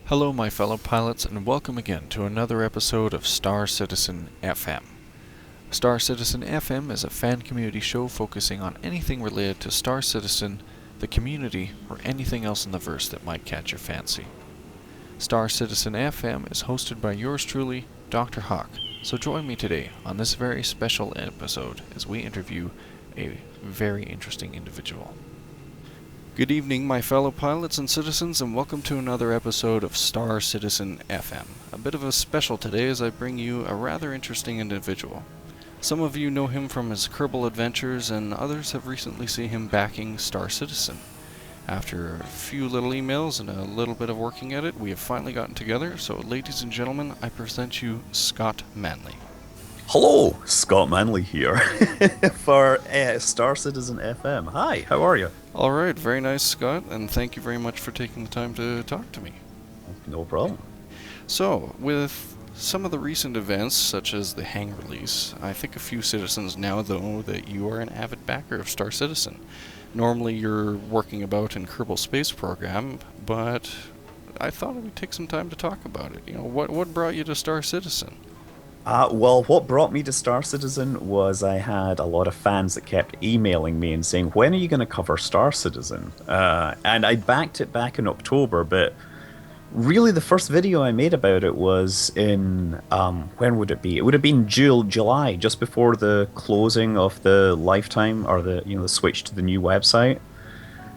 Hello, my fellow pilots, and welcome again to another episode of Star Citizen FM. Star Citizen FM is a fan community show focusing on anything related to Star Citizen, the community, or anything else in the verse that might catch your fancy. Star Citizen FM is hosted by yours truly, Dr. Hawk, so join me today on this very special episode as we interview a very interesting individual. Good evening, my fellow pilots and citizens, and welcome to another episode of Star Citizen FM. A bit of a special today as I bring you a rather interesting individual. Some of you know him from his Kerbal adventures, and others have recently seen him backing Star Citizen. After a few little emails and a little bit of working at it, we have finally gotten together, so ladies and gentlemen, I present you Scott Manley. Hello, Scott Manley here for Star Citizen FM. Hi, how are you? Alright, very nice, Scott, and thank you very much for taking the time to talk to me. No problem. So, with some of the recent events, such as the Hang release, I think a few citizens now know that you are an avid backer of Star Citizen. Normally you're working about in Kerbal Space Program, but I thought we'd take some time to talk about it. What brought you to Star Citizen? Well, what brought me to Star Citizen was I had a lot of fans that kept emailing me and saying, when are you going to cover Star Citizen? And I backed it back in October, but really the first video I made about it was in, when would it be? It would have been July, just before the closing of the Lifetime, or the switch to the new website.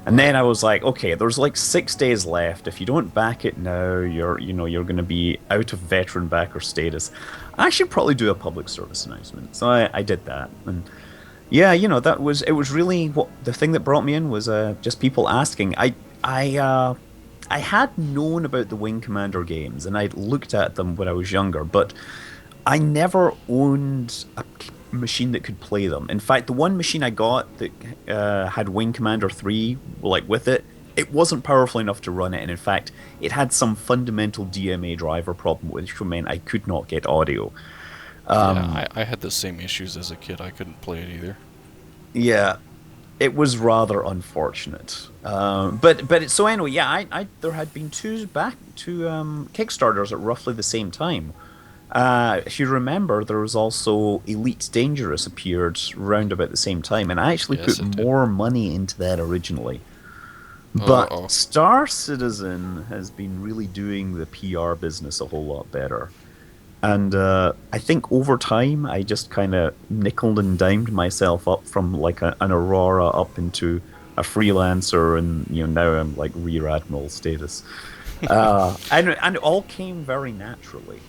And then I was like, okay, there's like 6 days left. If you don't back it now, you're going to be out of veteran backer status. I should probably do a public service announcement. So I did that. And yeah, it was really what the thing that brought me in was just people asking. I had known about the Wing Commander games and I'd looked at them when I was younger, but I never owned a machine that could play them. In fact, the one machine I got that had Wing Commander 3 with it wasn't powerful enough to run it, and in fact it had some fundamental DMA driver problem, which meant I could not get audio. I had the same issues as a kid. I couldn't play it either. Yeah, it was rather unfortunate. So anyway, yeah, I there had been two Kickstarters at roughly the same time. If you remember, there was also Elite Dangerous appeared round about the same time, and I actually put more money into that originally. But Star Citizen has been really doing the PR business a whole lot better. And I think over time, I just kind of nickeled and dimed myself up from like an Aurora up into a freelancer, and now I'm like Rear Admiral status. And it all came very naturally.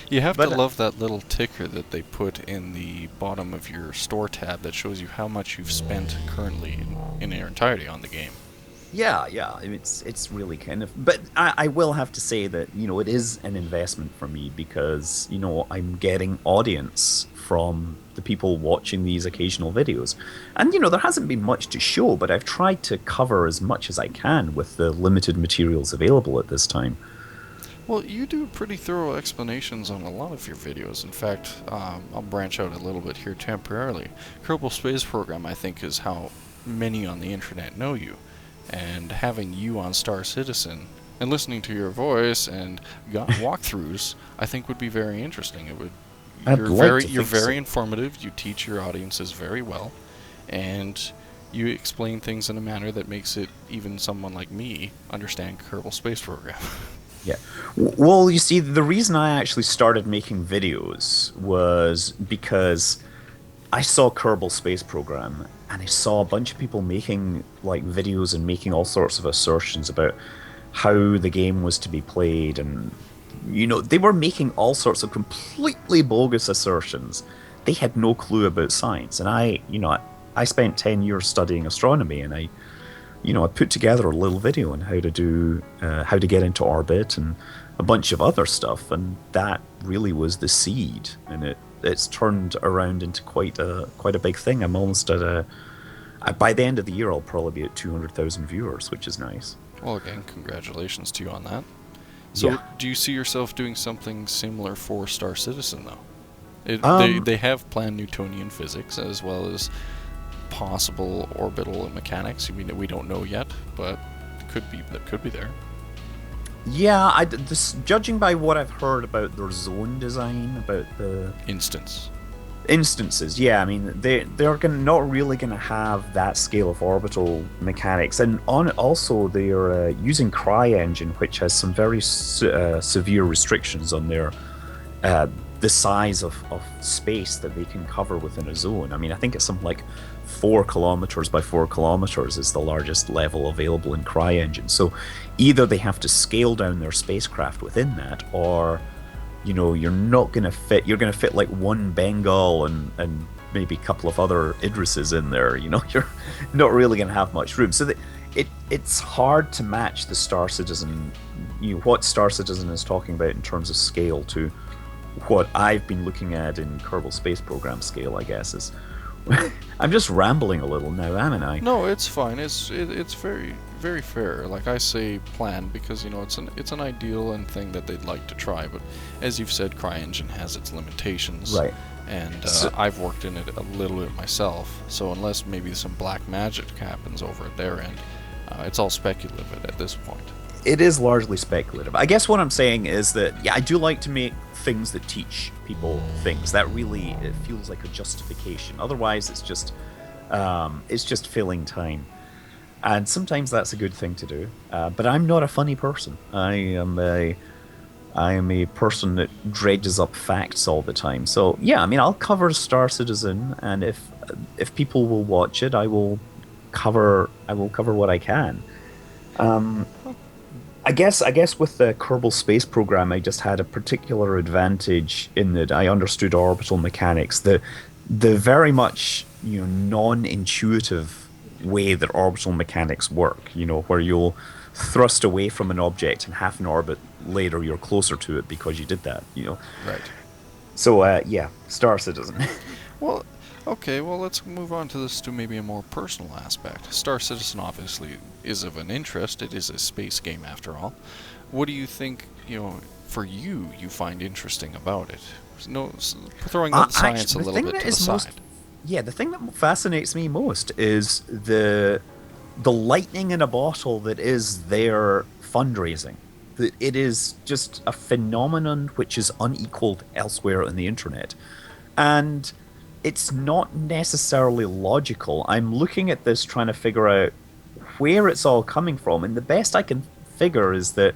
You have to love that little ticker that they put in the bottom of your store tab that shows you how much you've spent currently in their entirety on the game. Yeah, it's really kind of... But I will have to say that, it is an investment for me because, I'm getting audience from the people watching these occasional videos. And, there hasn't been much to show, but I've tried to cover as much as I can with the limited materials available at this time. Well, you do pretty thorough explanations on a lot of your videos. In fact, I'll branch out a little bit here temporarily. Kerbal Space Program, I think, is how many on the internet know you. And having you on Star Citizen and listening to your voice and walkthroughs, I think would be very interesting. You're very informative. You teach your audiences very well, and you explain things in a manner that makes it even someone like me understand Kerbal Space Program. Yeah. Well, you see, the reason I actually started making videos was because I saw Kerbal Space Program, and I saw a bunch of people making like videos and making all sorts of assertions about how the game was to be played, and they were making all sorts of completely bogus assertions. They had no clue about science, and I spent 10 years studying astronomy, and I put together a little video on how to get into orbit and a bunch of other stuff, and that really was the seed, and it's turned around into quite a big thing. I'm almost by the end of the year, I'll probably be at 200,000 viewers, which is nice. Well, again, congratulations to you on that. So, Do you see yourself doing something similar for Star Citizen, though? They have planned Newtonian physics as well as possible orbital mechanics. I mean, we don't know yet, but could be there. Yeah, judging by what I've heard about their zone design, about the Instance. instances, yeah, I mean they're not really gonna have that scale of orbital mechanics, and on also they're using CryEngine, which has some very severe restrictions on their uh, the size of space that they can cover within a zone. I mean, I think it's something like 4 kilometers by 4 kilometers is the largest level available in CryEngine. So either they have to scale down their spacecraft within that, or you're not going to fit. You're going to fit like one Bengal and maybe a couple of other Idrises in there. You're not really going to have much room. So it's hard to match the Star Citizen, what Star Citizen is talking about in terms of scale to what I've been looking at in Kerbal Space Program scale, I guess, is. I'm just rambling a little now, am I? No, it's fine. It's very very fair. Like I say, plan because it's an ideal and thing that they'd like to try. But as you've said, CryEngine has its limitations. Right. And I've worked in it a little bit myself. So unless maybe some black magic happens over at their end, it's all speculative at this point. It is largely speculative. I guess what I'm saying is that, yeah, I do like to make things that teach people things. That really, it feels like a justification. Otherwise, it's just filling time. And sometimes that's a good thing to do. But I'm not a funny person. I am a person that dredges up facts all the time. So yeah, I mean, I'll cover Star Citizen, and if people will watch it, I will cover what I can. Um, I guess with the Kerbal Space Program, I just had a particular advantage in that I understood orbital mechanics, the very much non-intuitive way that orbital mechanics work. Where you'll thrust away from an object and half an orbit later you're closer to it because you did that. Right. So yeah, Star Citizen. Well, okay, well, let's move on to this to maybe a more personal aspect. Star Citizen obviously is of an interest. It is a space game after all. What do you think, for you find interesting about it? No, throwing the science a little bit to the side. Yeah, the thing that fascinates me most is the lightning in a bottle that is their fundraising. It is just a phenomenon which is unequaled elsewhere on the internet. And it's not necessarily logical. I'm looking at this trying to figure out where it's all coming from, and the best I can figure is that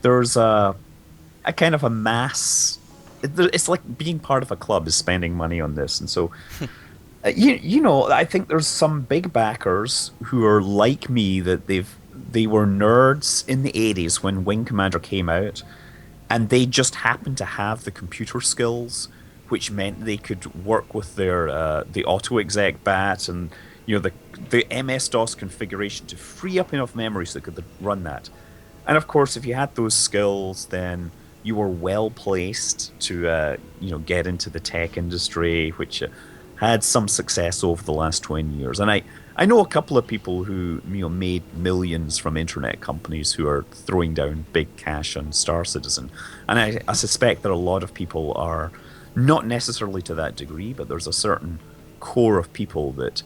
there's a kind of a mass. It's like being part of a club is spending money on this, and so I think there's some big backers who are like me that they were nerds in the 80s when Wing Commander came out, and they just happened to have the computer skills, which meant they could work with the auto exec bat and the MS DOS configuration to free up enough memory so they could run that. And of course, if you had those skills, then you were well placed to get into the tech industry, which had some success over the last 20 years. And I know a couple of people who made millions from internet companies who are throwing down big cash on Star Citizen. And I suspect that a lot of people are not necessarily to that degree, but there's a certain core of people that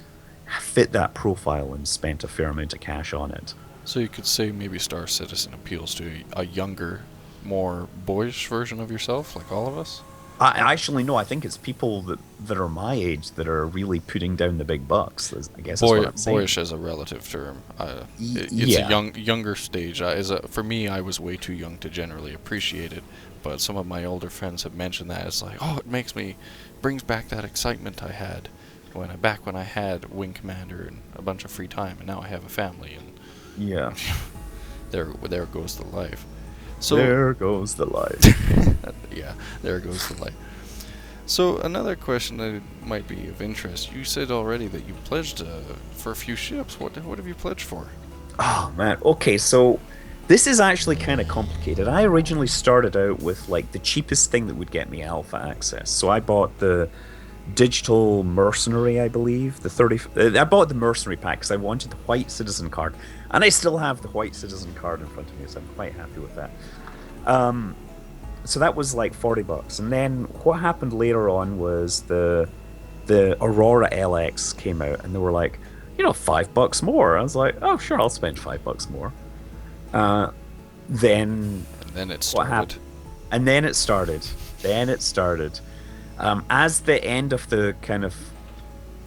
fit that profile and spent a fair amount of cash on it. So you could say maybe Star Citizen appeals to a younger, more boyish version of yourself, like all of us? I actually no. I think it's people that are my age that are really putting down the big bucks. I guess that's what I'm saying. Boyish is a relative term. It's Yeah. a younger stage. For me, I was way too young to generally appreciate it. But some of my older friends have mentioned that it's like, oh, brings back that excitement I had back when I had Wing Commander and a bunch of free time, and now I have a family, and Yeah. there goes the life. So There goes the light. yeah, there goes the light. So another question that might be of interest. You said already that you pledged for a few ships. What have you pledged for? Oh man. Okay, so this is actually kind of complicated. I originally started out with like the cheapest thing that would get me alpha access. So I bought the digital mercenary, I believe. I bought the mercenary pack because I wanted the white citizen card, and I still have the white citizen card in front of me, so I'm quite happy with that. So that was like $40, and then what happened later on was the Aurora LX came out, and they were like, $5 more. I was like, oh sure, I'll spend $5 more. then And then it what started. happened? And then it started. Then it started. As the end of the kind of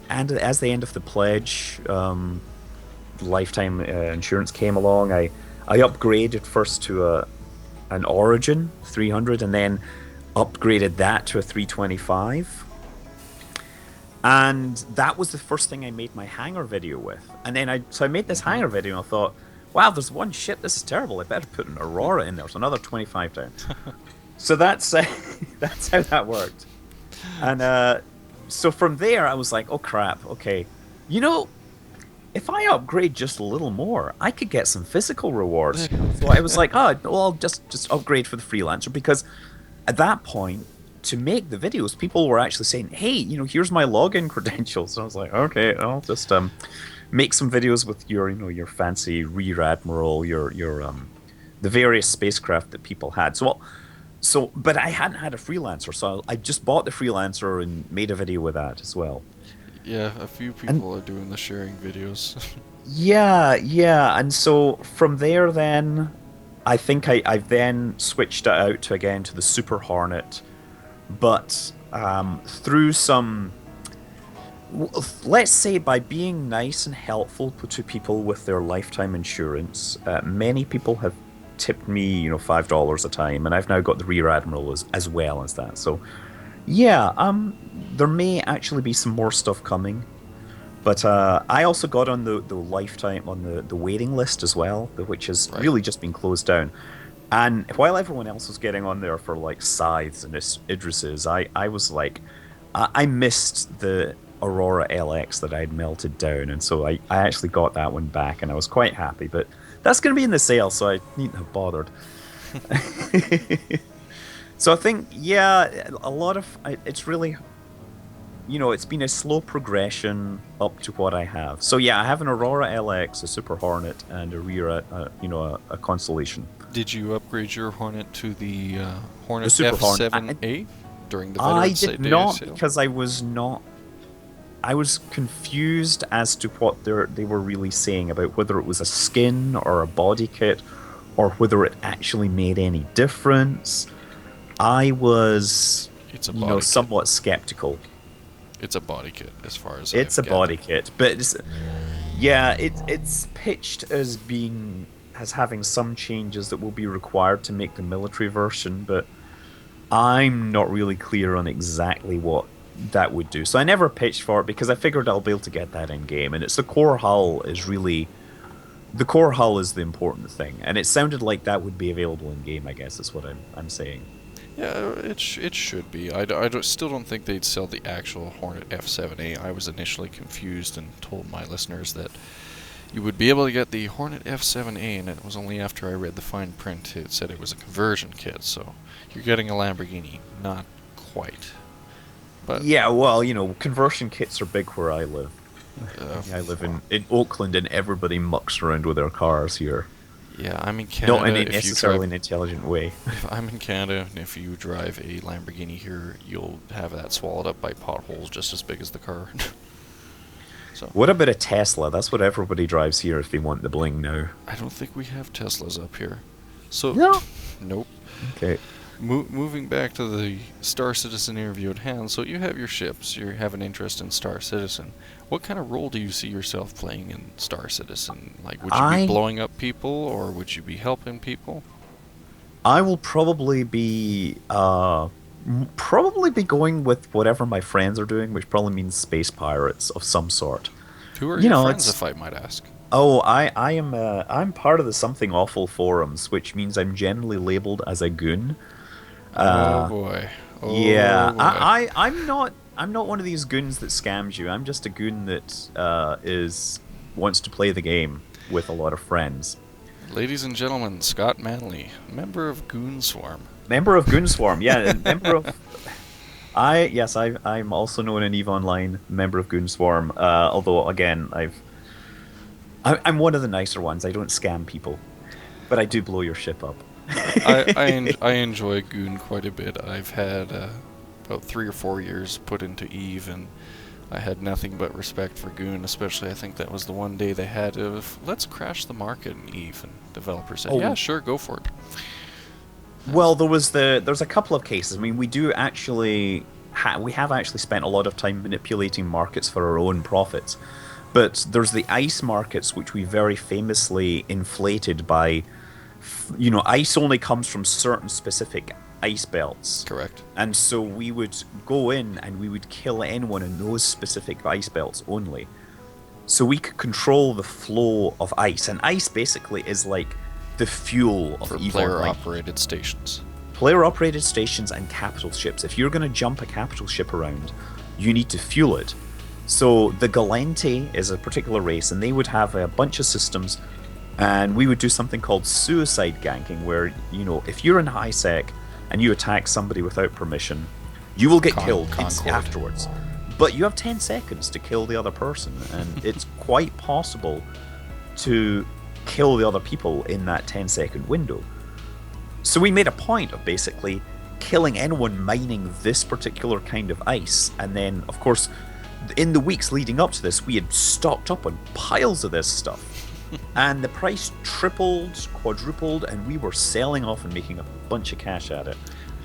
and as the end of the pledge, lifetime insurance came along. I upgraded first to an Origin 300, and then upgraded that to a 325. And that was the first thing I made my hangar video with. And then I made this Hmm. hangar video, and I thought, wow, there's one ship. This is terrible. I better put an Aurora in there. So another 25 down. So that's that's how that worked. And so from there, I was like, oh crap, okay. You know, if I upgrade just a little more, I could get some physical rewards. So I was like, oh, well, I'll just upgrade for the freelancer, because at that point, to make the videos, people were actually saying, hey, here's my login credentials. So I was like, okay, I'll just make some videos with your fancy Rear Admiral, your the various spacecraft that people had. But I hadn't had a freelancer, so I just bought the freelancer and made a video with that as well. Yeah, a few And people are doing the sharing videos. yeah, yeah, and so from there, then I think I then switched it out to again to the Super Hornet, but through some, let's say, by being nice and helpful to people with their lifetime insurance, many people have tipped me, $5 a time, and I've now got the Rear Admiral as well as that. So yeah, there may actually be some more stuff coming. But I also got on the lifetime on the waiting list as well, which has Right. really just been closed down. And while everyone else was getting on there for like Scythes and Idrises, I was like, I missed the Aurora LX that I'd melted down, and so I actually got that one back, and I was quite happy. But that's going to be in the sale, so I needn't have bothered. So I think, yeah, a lot of it's really, it's been a slow progression up to what I have. So yeah, I have an Aurora LX, a Super Hornet, and a Rear, a Constellation. Did you upgrade your Hornet to the The Hornet Super Hornet. F7A during the I Veterans did Day not, sale? because I was not. I was confused as to what they were really saying about whether it was a skin or a body kit, or whether it actually made any difference. I was, It's a body kit. somewhat skeptical. It's a body kit, as far as It's a I've body gathered. kit, but yeah, it's pitched as having some changes that will be required to make the military version, but I'm not really clear on exactly what that would do. So I never pitched for it because I figured I'll be able to get that in game, and it's the core hull is really the core hull is the important thing, and it sounded like that would be available in game. I guess is what I'm saying. Yeah, it should be. Still don't think they'd sell the actual Hornet F7A. I was initially confused and told my listeners that you would be able to get the Hornet F7A, and it was only after I read the fine print it said it was a conversion kit. So you're getting a Lamborghini, not quite. But Yeah, well, conversion kits are big where I live. I live well, in Oakland, and everybody mucks around with their cars here. yeah, I'm in Not in Canada. a necessarily an intelligent way. If I'm in Canada, and if you drive a Lamborghini here, you'll have that swallowed up by potholes just as big as the car. So What about a Tesla? That's what everybody drives here if they want the bling now. I don't think we have Teslas up here. So No. nope. Okay. Moving back to the Star Citizen interview at hand, so you have your ships, you have an interest in Star Citizen. What kind of role do you see yourself playing in Star Citizen? Like, would you be I blowing up people, or would you be helping people? I will probably be going with whatever my friends are doing, which probably means space pirates of some sort. Who are You your know, friends, it's if I might ask? Oh, I'm part of the Something Awful forums, which means I'm generally labeled as a goon. Oh Uh, boy. yeah, Oh boy. I'm not one of these goons that scams you. I'm just a goon that is wants to play the game with a lot of friends. Ladies and gentlemen, Scott Manley, member of Goon Swarm. Member of Goon Swarm, yeah, and member of I'm also known in Eve Online, member of Goon Swarm. Although again, I'm one of the nicer ones. I don't scam people, but I do blow your ship up. I enjoy Goon quite a bit. I've had about 3 or 4 years put into Eve, and I had nothing but respect for Goon, especially I think that was the one day they had of, let's crash the market in EVE, and developers said, yeah, Oh, sure, go for it. well, there's a couple of cases. I mean, we do actually we have actually spent a lot of time manipulating markets for our own profits. But there's the ice markets, which we very famously inflated by, ice only comes from certain specific ice belts. Correct. And so we would go in and we would kill anyone in those specific ice belts only. So we could control the flow of ice. And ice basically is like the fuel of For EVE player Online. operated stations. Player operated stations and capital ships. If you're going to jump a capital ship around, you need to fuel it. So the Galente is a particular race, and they would have a bunch of systems, and we would do something called suicide ganking, where, if you're in high sec and you attack somebody without permission, you will get killed afterwards. But you have 10 seconds to kill the other person, and it's quite possible to kill the other people in that 10-second window. So we made a point of basically killing anyone mining this particular kind of ice, and then, of course, in the weeks leading up to this, we had stocked up on piles of this stuff. And the price tripled, quadrupled, and we were selling off and making a bunch of cash at it.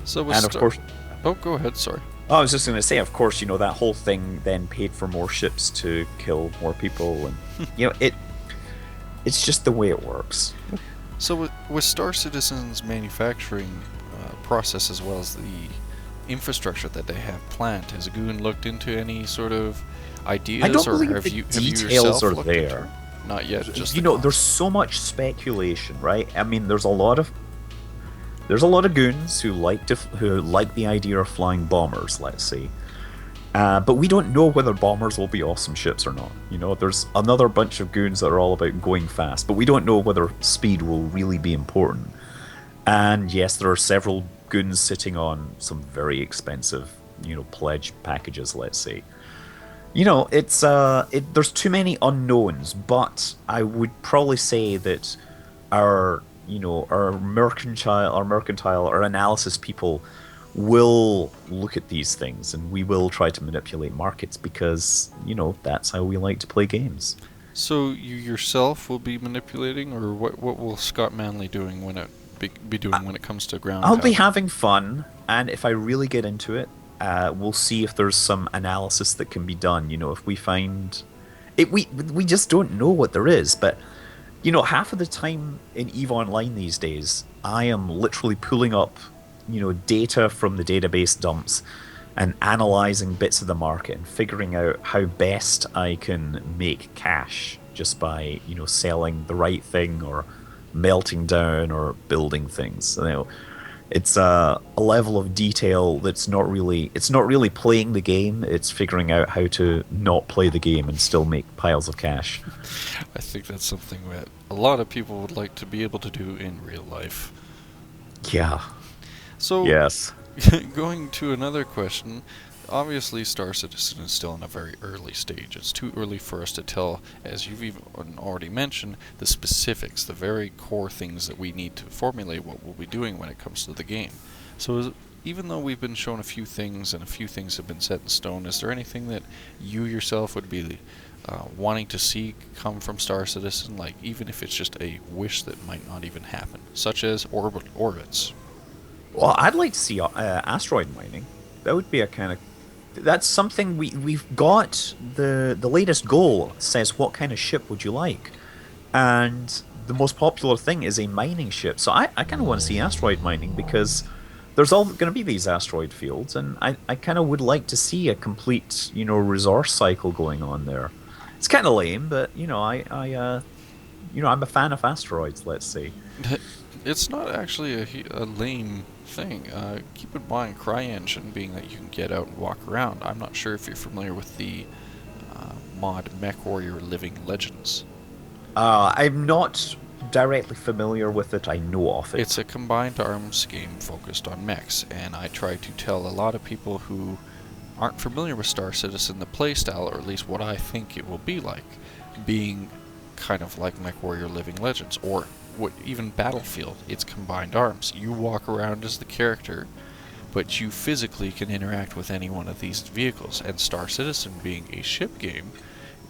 So and of course... Oh, go ahead, sorry. I was just going to say, of course, that whole thing then paid for more ships to kill more people. And, it's just the way it works. So with Star Citizen's manufacturing process, as well as the infrastructure that they have planned, has Goon looked into any sort of ideas? I don't or believe have the you details yourself are looked there. into? Not yet. Just there's so much speculation, right? I mean, there's a lot of goons who like the idea of flying bombers, let's say. But we don't know whether bombers will be awesome ships or not. There's another bunch of goons that are all about going fast, but we don't know whether speed will really be important. And yes, there are several goons sitting on some very expensive, pledge packages, let's say. There's too many unknowns, but I would probably say that our mercantile, our analysis people will look at these things, and we will try to manipulate markets because, that's how we like to play games. So you yourself will be manipulating, or what will Scott Manley doing when it comes to ground? I'll be having fun, and if I really get into it, we'll see if there's some analysis that can be done. If we find it, we just don't know what there is. But half of the time in EVE Online these days, I am literally pulling up, data from the database dumps and analyzing bits of the market and figuring out how best I can make cash just by selling the right thing or melting down or building things. It's a level of detail that's not really playing the game. It's figuring out how to not play the game and still make piles of cash. I think that's something that a lot of people would like to be able to do in real life. Yeah. So yes. Going to another question, obviously Star Citizen is still in a very early stage. It's too early for us to tell, as you've even already mentioned, the specifics, the very core things that we need to formulate what we'll be doing when it comes to the game. So even though we've been shown a few things and a few things have been set in stone, is there anything that you yourself would be wanting to see come from Star Citizen, like even if it's just a wish that might not even happen, such as orbits? Well, I'd like to see asteroid mining. That would be a kind of... That's something we've got. The latest goal says, what kind of ship would you like? And the most popular thing is a mining ship. So I kind of want to see asteroid mining because there's all going to be these asteroid fields, and I kind of would like to see a complete, resource cycle going on there. It's kind of lame, but, I'm a fan of asteroids, let's say. It's not actually a lame thing. Keep in mind, CryEngine being that you can get out and walk around. I'm not sure if you're familiar with the mod MechWarrior Living Legends. I'm not directly familiar with it. I know of it. It's a combined arms game focused on mechs, and I try to tell a lot of people who aren't familiar with Star Citizen the playstyle, or at least what I think it will be like, being kind of like MechWarrior Living Legends, or even Battlefield. It's combined arms. You walk around as the character, but you physically can interact with any one of these vehicles. And Star Citizen, being a ship game,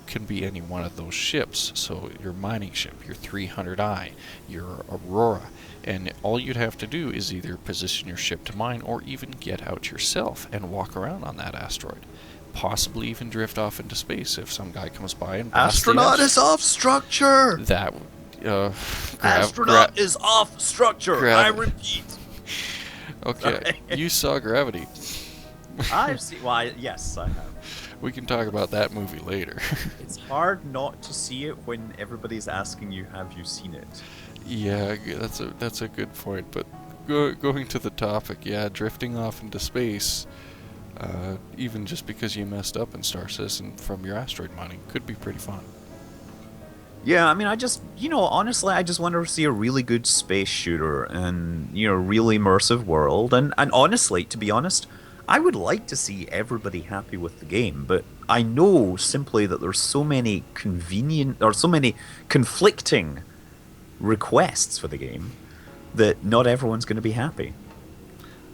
can be any one of those ships. So your mining ship, your 300i, your Aurora, and all you'd have to do is either position your ship to mine or even get out yourself and walk around on that asteroid. Possibly even drift off into space if some guy comes by and blasts the Astronaut is off structure. That Astronaut is off structure. I repeat. Okay, you saw Gravity. I've seen. Well, yes, I have. We can talk about that movie later. It's hard not to see it when everybody's asking you, "Have you seen it?" Yeah, that's a good point. But going to the topic, yeah, drifting off into space, even just because you messed up in Star Citizen from your asteroid mining, could be pretty fun. Yeah, I mean, honestly, I just want to see a really good space shooter and, really immersive world. And honestly, to be honest, I would like to see everybody happy with the game, but I know simply that there's so many so many conflicting requests for the game that not everyone's going to be happy.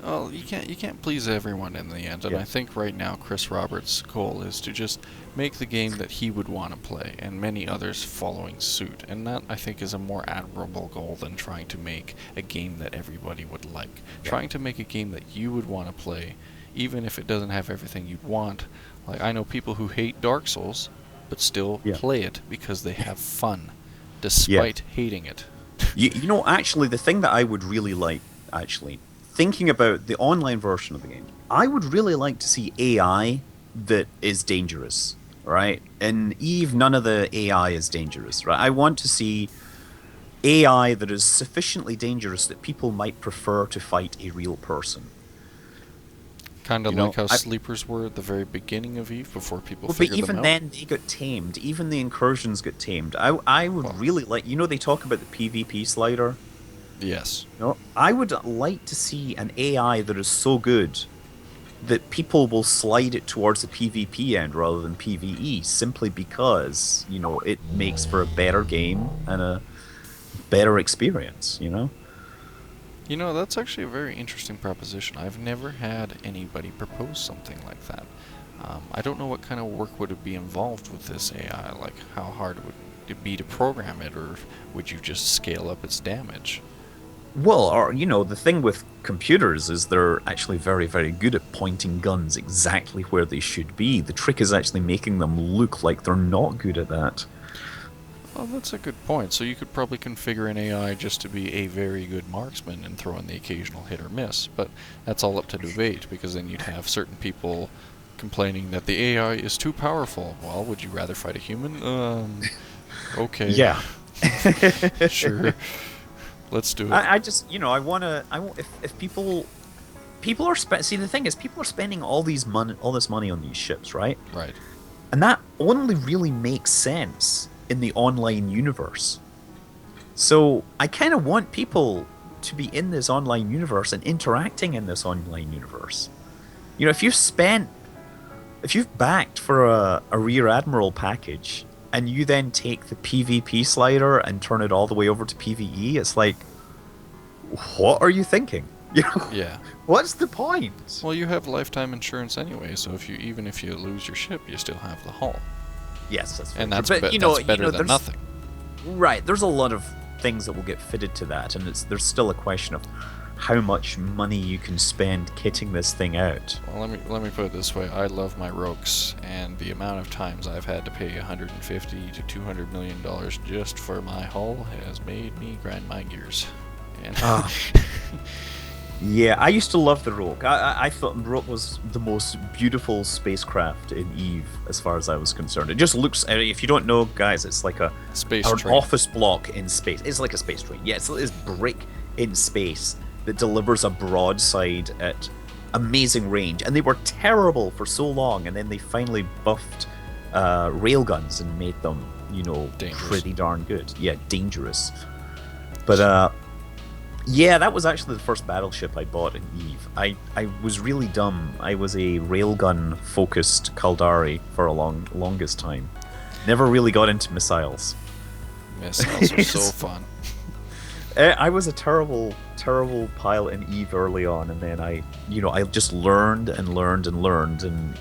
Well, you can't please everyone in the end, and Yeah. I think right now Chris Roberts' goal is to just make the game that he would want to play, and many others following suit. And that, I think, is a more admirable goal than trying to make a game that everybody would like. Yeah. Trying to make a game that you would want to play, even if it doesn't have everything you'd want. Like, I know people who hate Dark Souls, but still Yeah. play it because they have fun, despite hating it. Actually, the thing that I would really like, thinking about the online version of the game, I would really like to see AI that is dangerous, right? In Eve, none of the AI is dangerous, right? I want to see AI that is sufficiently dangerous that people might prefer to fight a real person. Kind of like how sleepers were at the very beginning of Eve before people figured them out. But even then, they got tamed. Even the incursions got tamed. I would really like... they talk about the PvP slider. Yes. I would like to see an AI that is so good that people will slide it towards the PvP end rather than PvE, simply because, it makes for a better game and a better experience, That's actually a very interesting proposition. I've never had anybody propose something like that. I don't know what kind of work would be involved with this AI, like how hard would it be to program it, or would you just scale up its damage? Well, the thing with computers is they're actually very, very good at pointing guns exactly where they should be. The trick is actually making them look like they're not good at that. Well, that's a good point. So you could probably configure an AI just to be a very good marksman and throw in the occasional hit or miss, but that's all up to debate, because then you'd have certain people complaining that the AI is too powerful. Well, would you rather fight a human? Okay. Yeah. Sure. Let's do it. I just, I want to. If people are see, the thing is, people are spending all this money on these ships, right? Right. And that only really makes sense in the online universe. So I kind of want people to be in this online universe and interacting in this online universe. If you've backed for a Rear Admiral package, and you then take the PvP slider and turn it all the way over to PvE, it's like, what are you thinking? Yeah. What's the point? Well, you have lifetime insurance anyway, so even if you lose your ship, you still have the hull. Yes, that's and true. that's, but, that's better than nothing. Right. There's a lot of things that will get fitted to that, and there's still a question of how much money you can spend kitting this thing out. Well, let me put it this way: I love my rogues, and the amount of times I've had to pay $150 to $200 million just for my hull has made me grind my gears. And yeah, I used to love the Rogue. I thought Rogue was the most beautiful spacecraft in Eve, as far as I was concerned. It just looks. If you don't know, guys, it's like an office block in space. It's like a space train. Yeah, it's this brick in space that delivers a broadside at amazing range, and they were terrible for so long, and then they finally buffed railguns and made them, dangerous. Pretty darn good. Yeah, dangerous. But yeah, that was actually the first battleship I bought in Eve. I was really dumb. I was a railgun focused Caldari for a longest time. Never really got into missiles. Missiles are so fun. I was a terrible, terrible pilot in Eve early on, and then I just learned and learned and learned, and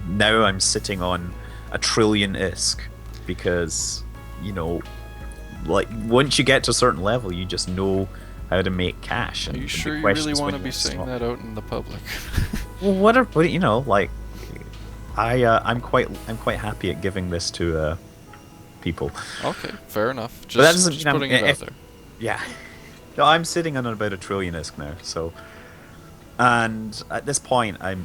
now I'm sitting on a trillion ISK because, you know, like once you get to a certain level, you just know how to make cash. Are And you the sure you question really is want when to be you saying stop. that out in the public? Well, like I'm quite happy at giving this to people, Okay, fair enough. but that Just doesn't mean just putting it out if there. yeah. No, I'm sitting on about a trillion ISK now, so. And at this point, I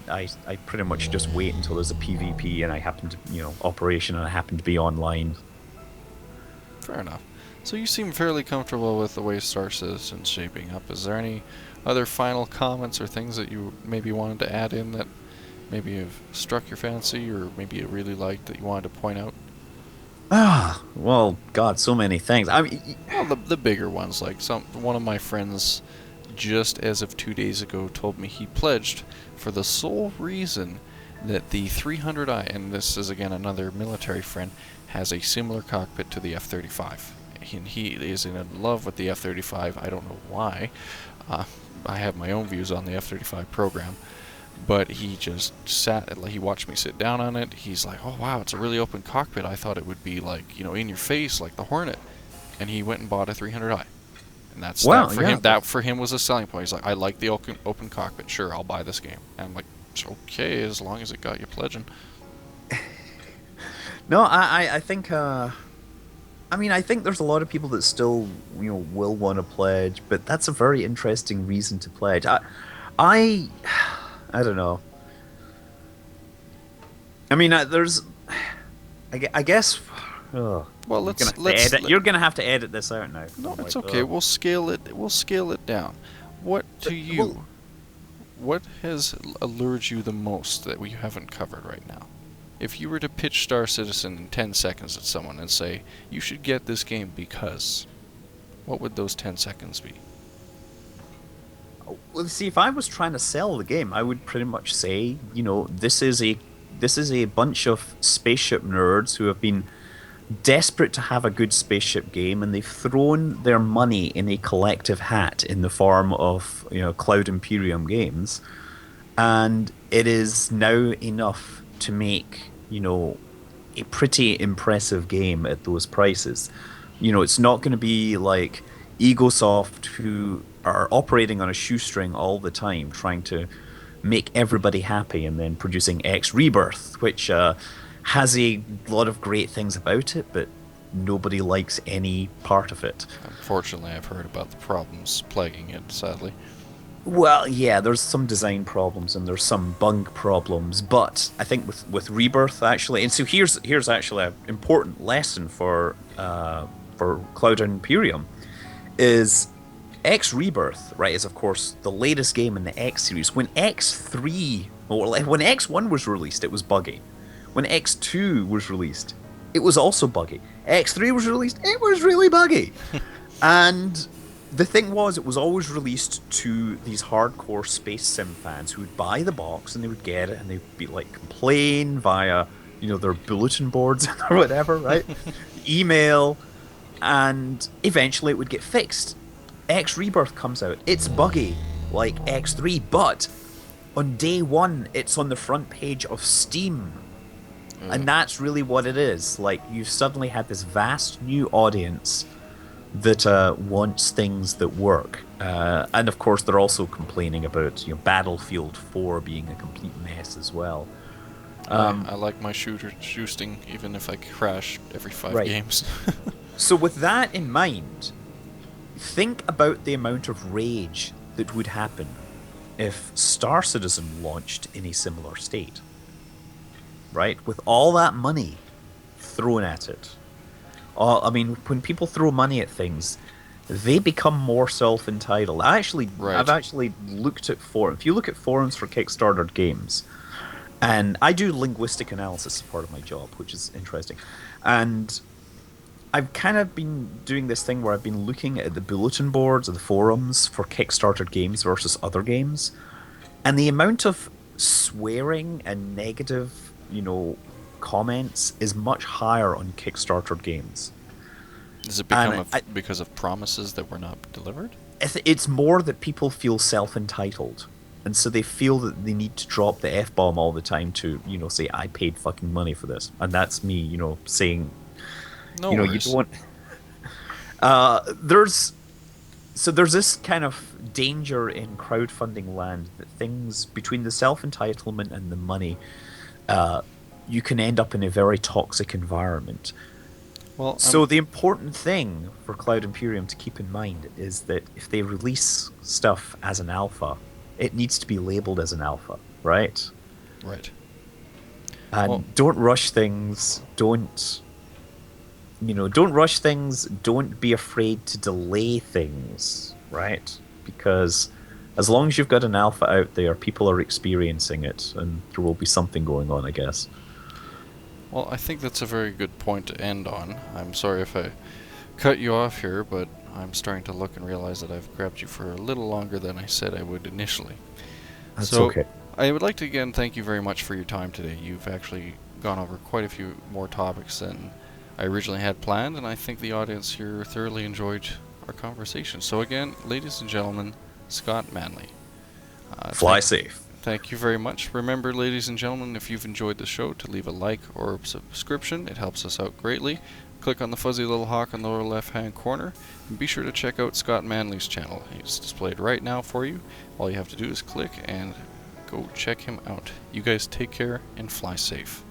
pretty much just wait until there's a PvP and I happen to, operation and I happen to be online. Fair enough. So you seem fairly comfortable with the way Star Citizen's shaping up. Is there any other final comments or things that you maybe wanted to add in that maybe have struck your fancy or maybe you really liked that you wanted to point out? Well, God, so many things. I mean, Well, the bigger ones, like one of my friends, just as of 2 days ago, told me he pledged for the sole reason that the 300i, and this is again another military friend, has a similar cockpit to the F-35. He is in love with the F-35. I don't know why. Uh, I have my own views on the F-35 program, but he just he watched me sit down on it. He's like, oh wow, it's a really open cockpit. I thought it would be like, in your face like the Hornet. And he went and bought a 300i. And well, that for yeah, him. That for him was a selling point. He's like, I like the open cockpit. Sure, I'll buy this game. And I'm like, it's okay as long as it got you pledging. no, I think, I mean, I think there's a lot of people that still, will want to pledge, but that's a very interesting reason to pledge. I, I don't know. I mean, I guess. Oh, Well, you're gonna have to edit this out now. No, I'm it's like, okay. oh. We'll scale it. We'll scale it down. What to you? Well, What has allured you the most that we haven't covered right now? If you were to pitch Star Citizen in 10 seconds at someone and say, you should get this game because, what would those 10 seconds be? well, see, if I was trying to sell the game, I would pretty much say, this is a bunch of spaceship nerds who have been desperate to have a good spaceship game, and they've thrown their money in a collective hat in the form of Cloud Imperium Games, and it is now enough to make a pretty impressive game at those prices. It's not going to be like Egosoft, who are operating on a shoestring all the time, trying to make everybody happy, and then producing X Rebirth, which has a lot of great things about it, but nobody likes any part of it. Unfortunately, I've heard about the problems plaguing it, sadly. Well, yeah, there's some design problems and there's some bug problems, but I think with Rebirth actually, and so here's actually an important lesson for Cloud Imperium, is X Rebirth, right, is of course the latest game in the X series. When X3 or when X1 was released, it was buggy. When X2 was released, it was also buggy. X3 was released, it was really buggy. And the thing was, it was always released to these hardcore space sim fans who would buy the box and they would get it and they'd be like complain via, their bulletin boards or whatever, right? Email, and eventually it would get fixed. X Rebirth comes out. It's buggy like X3, but on day one, it's on the front page of Steam. And that's really what it is. Like, you've suddenly had this vast new audience that wants things that work. And of course, they're also complaining about Battlefield 4 being a complete mess as well. I like my shooting, even if I crash every 5 Right. games. So with that in mind, think about the amount of rage that would happen if Star Citizen launched in a similar state. Right? With all that money thrown at it. I mean, when people throw money at things, they become more self-entitled. Right. I've actually looked at forums. If you look at forums for Kickstarter games, and I do linguistic analysis as part of my job, which is interesting. And I've kind of been doing this thing where I've been looking at the bulletin boards or the forums for Kickstarter games versus other games. And the amount of swearing and negative, comments is much higher on Kickstarter games. Does it And because of promises that were not delivered? it's more that people feel self-entitled. And so they feel that they need to drop the F-bomb all the time to, say, I paid fucking money for this. And that's me, saying, No you worries. don't want. There's this kind of danger in crowdfunding land that things between the self-entitlement and the money, you can end up in a very toxic environment. Well, So the important thing for Cloud Imperium to keep in mind is that if they release stuff as an alpha, it needs to be labeled as an alpha, right? right. Well, And don't rush things. Don't rush things. Don't be afraid to delay things, right? Because as long as you've got an alpha out there, people are experiencing it, and there will be something going on, I guess. well, I think that's a very good point to end on. I'm sorry if I cut you off here, but I'm starting to look and realize that I've grabbed you for a little longer than I said I would initially. That's So, okay. I would like to again thank you very much for your time today. You've actually gone over quite a few more topics than I originally had planned, and I think the audience here thoroughly enjoyed our conversation. So again, ladies and gentlemen, Scott Manley. Fly safe. Thank you very much. Remember, ladies and gentlemen, if you've enjoyed the show, to leave a like or a subscription. It helps us out greatly. Click on the fuzzy little hawk in the lower left-hand corner, and be sure to check out Scott Manley's channel. It's displayed right now for you. All you have to do is click and go check him out. You guys take care and fly safe.